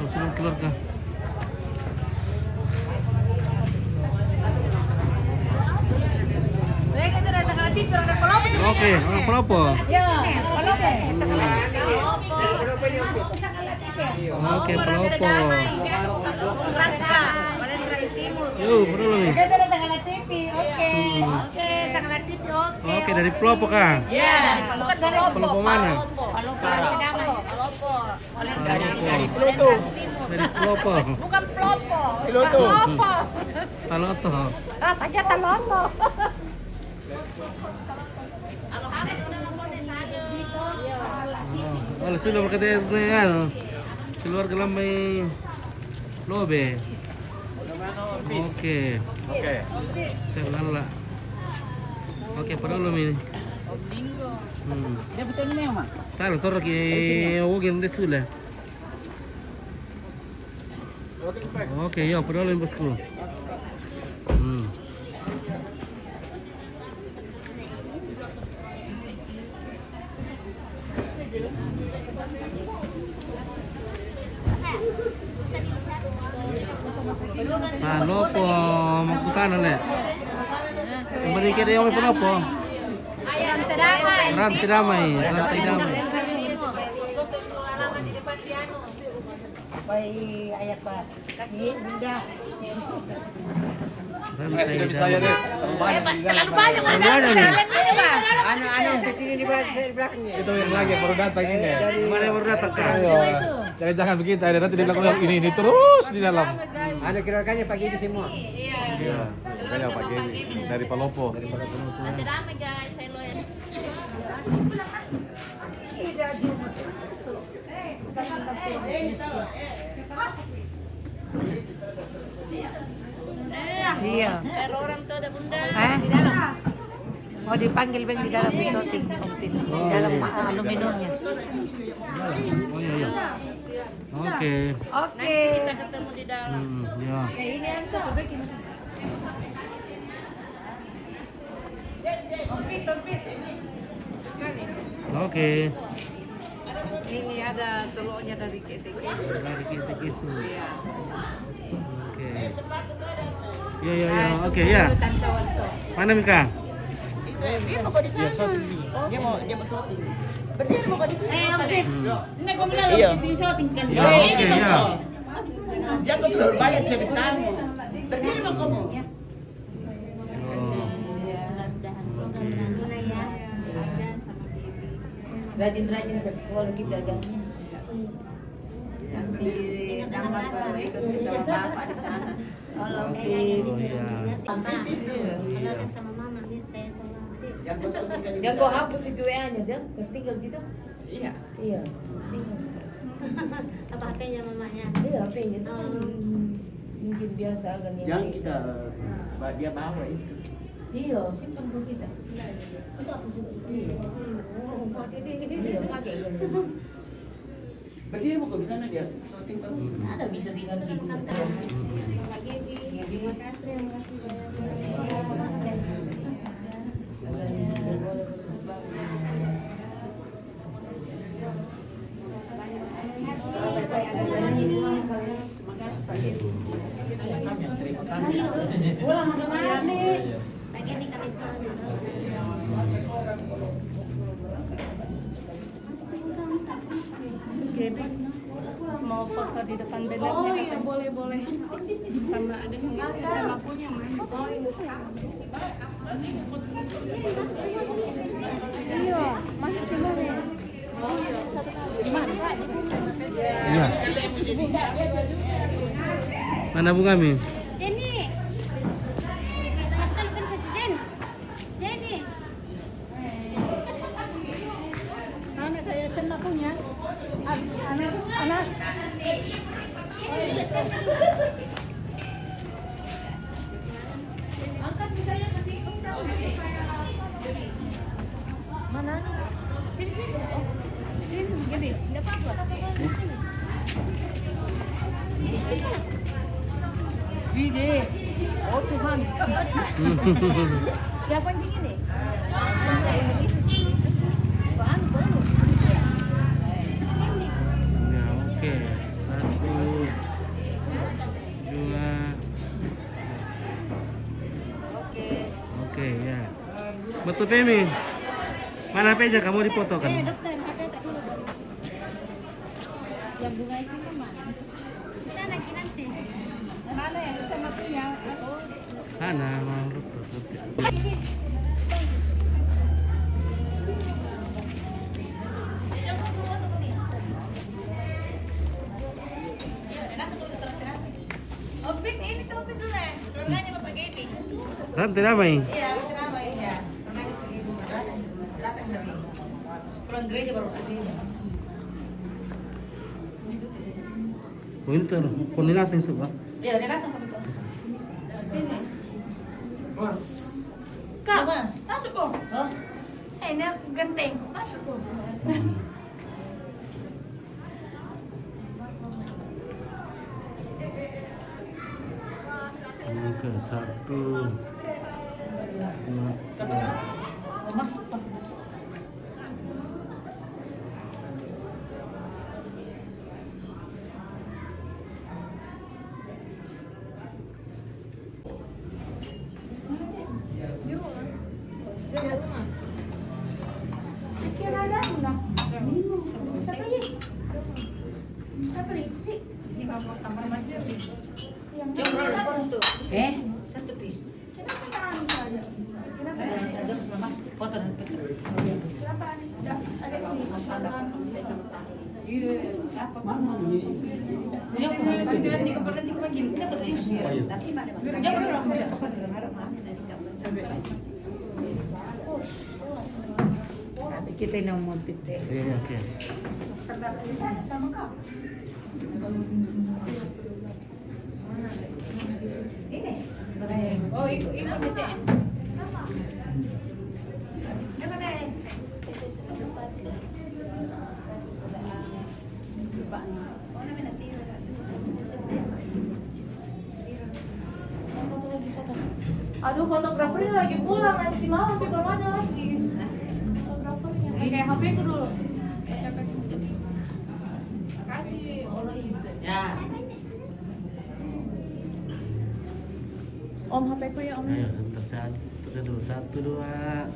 Sudah keluar kah? Oke, orang Palopo. Oke, Palopo. Yuk, bro nih. Oke, dari Palopo kah? Iya, bukan dari Palopo mana? Dari Pluto. Dari Palopo. Bukan Plopo. Piloto. Paloto. Tanya Taloto. Oh, sudah berkata dengan keluarga lambai lobe. Oke. Saya lala. Oke, padahal ini. Dia betul ni mah. Salah torok wogin de sula. Oke, ya padahal ini bosku. Ano po, magputana na. Kembali kita yung may po. Rantai damai. Baik ayat Pak. Ini bunda. Sudah bisa ya deh. Terlalu banyak orang kesalahan ini Pak. Anu seperti di belakangnya. Itu yang lagi baru datang ini. Mana yang baru datang kan? Jadi jangan begitu, ada nanti di belakang ini terus di dalam. Anu keluarganya pagi ini semua. Iya. Makanya pagi ini dari Palopo. Nanti rame guys, saya loyan. Iya. Pero orang tuh ada bunda. Di dalam. Mau dipanggil bang di dalam shooting di dalam aluminiumnya. Oh iya. Oke. Oke. Kita ketemu di dalam. Ya. Ini anto, bikin. Oke. Ini ada telurnya dari KTK. Dari kita kisu. Oke. Ya. Oke ya. Mana Mika? Dia mau di sana. Dia mau syuting. Berdiri mau di sini. Oke. Ini kau bilang lebih di syuting kan. Ya, oke ya. Jangan kau terlalu banyak ceritamu. Berdiri mau kamu. Rajin-rajin ke sekolah kita dagangnya. Nanti dapat baru ikut sama bapak di sana. Oh iya. Sama mama, saya sama. Jangan kau syuting kan. Jangan kau hapus itu WA-nya, Jam. Terus tinggal gitu. Iya. Iya, terus tinggal. Apa HP-nya mamanya? Iya, HP-nya itu kan mungkin biasa kan yang Jangan kita dia bawa itu. Iya, simpan dulu kita. Untuk apa juga? Iya. Iya, pakai gitu. Berdiri mau kau di sana dia syuting terus. Ada bisa tinggal gitu. Terima kasih banyak. Pulang kemana? Lagi nih kami pulang. Mau foto di depan bannernya gitu. Boleh. Sama ada yang SMA punya mana? Iya, masuk SMA ya. Iya. Mana bunga Mi? Jenny. Masukkan ke situ Jen. Jenny. Mana kayak SMA punya? Anak. Angkat misalnya kasih Mana? Sini. Oh, sini. Gini, enggak apa-apa. Gini. Oh Tuhan. Siapa yang gini? Oke ya. Betul Pemi. Mana HP aja kamu dipoto kan? Dokter, HP tak dulu baru. Yang bunga itu mana? Kita lagi nanti. Mana yang sama punya? Sana, mau betul. Opit ini tuh opit dulu ya. Pernahnya Bapak Gaby. Rantai ramai. Iya, kenapa ya? Pernah pergi datang dari pulang gereja baru kasih. Winter, koordinasi suka. Iya, dia langsung ke situ. Sini. Bos. Kak, Mas. masuk po. Oh, Ini genteng, masuk po. Ini ke 1, 2, 3. masuk Pak. Sekira ada enggak? Siapa ini? Siapa ini? Ini kamar mandi. Yang Yang berapa foto? Satu piece. kenapa tangan saja? Kenapa? Ada mas foto dan video. Kenapa ada ini? Iya, apa dia kebetulan di kepala di kepala gini. Kita tuh. Dia pernah Kita ini mau pite. Iya, oke. Sama kau. Oh, ikut BTN. Aduh, fotografernya lagi pulang nanti malam, tapi belum ada lagi. Fotografernya. Kayak HP ku dulu. Ya. Om, HP ku ya, Om. Ayo, sebentar. 1, 2.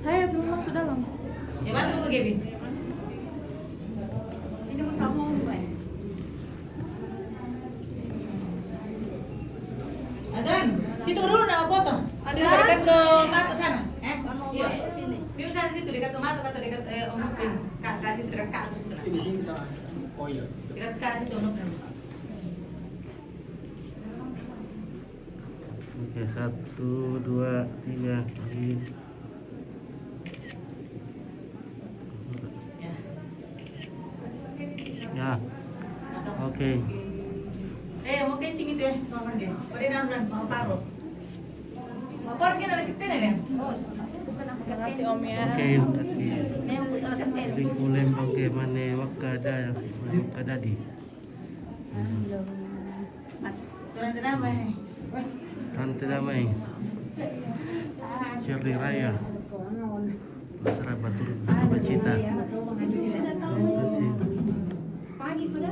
Saya belum masuk dalam. Ya masuk ke Gaby. Ini mau sama Om, Bay. Adan, situ dulu nama foto. Ada. Situ dekat ke Mato sana. Iya. Sini. Di sana situ dekat ke Mato atau dekat Om Nupin. Kak situ dekat Kak situ. Sini sama. Oh iya. Dekat Kak situ Om Nupin. Oke, 1, 2, 3. Ya. Oke. Mau kencing itu ya, sama dia. Udah nambah, mau paruh. Mau paruh sih ada kita nih. Terima kasih Om ya. Oke, terima kasih. Jadi kulem bagaimana wakada di. Turun nama ini. Rantai damai. Shirley Raya. Basra Batur Bacita. Terima kasih. Pagi pada.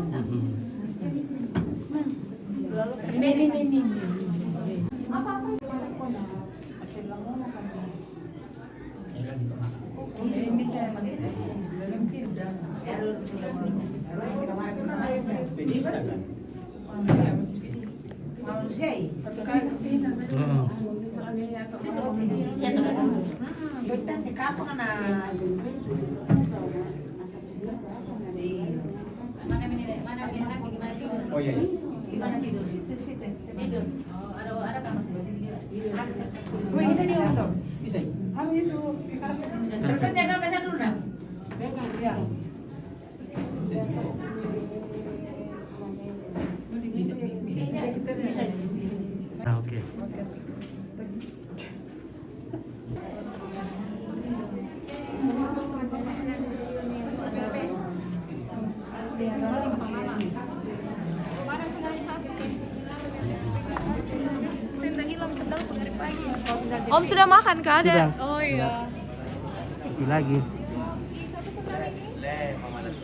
Bisa kan? Oh. Oh iya. Gimana tidur? Situ. Tidur. Oh, ada kamar sebelah sini juga. Wih, kita di kantor. Bisa. Anu itu. Serpetnya kan pesan dulu nak. Ya. Bisa. Nah, oke. Om sudah makan kah? Sudah. Oh iya. Lagi. Le, pamalas.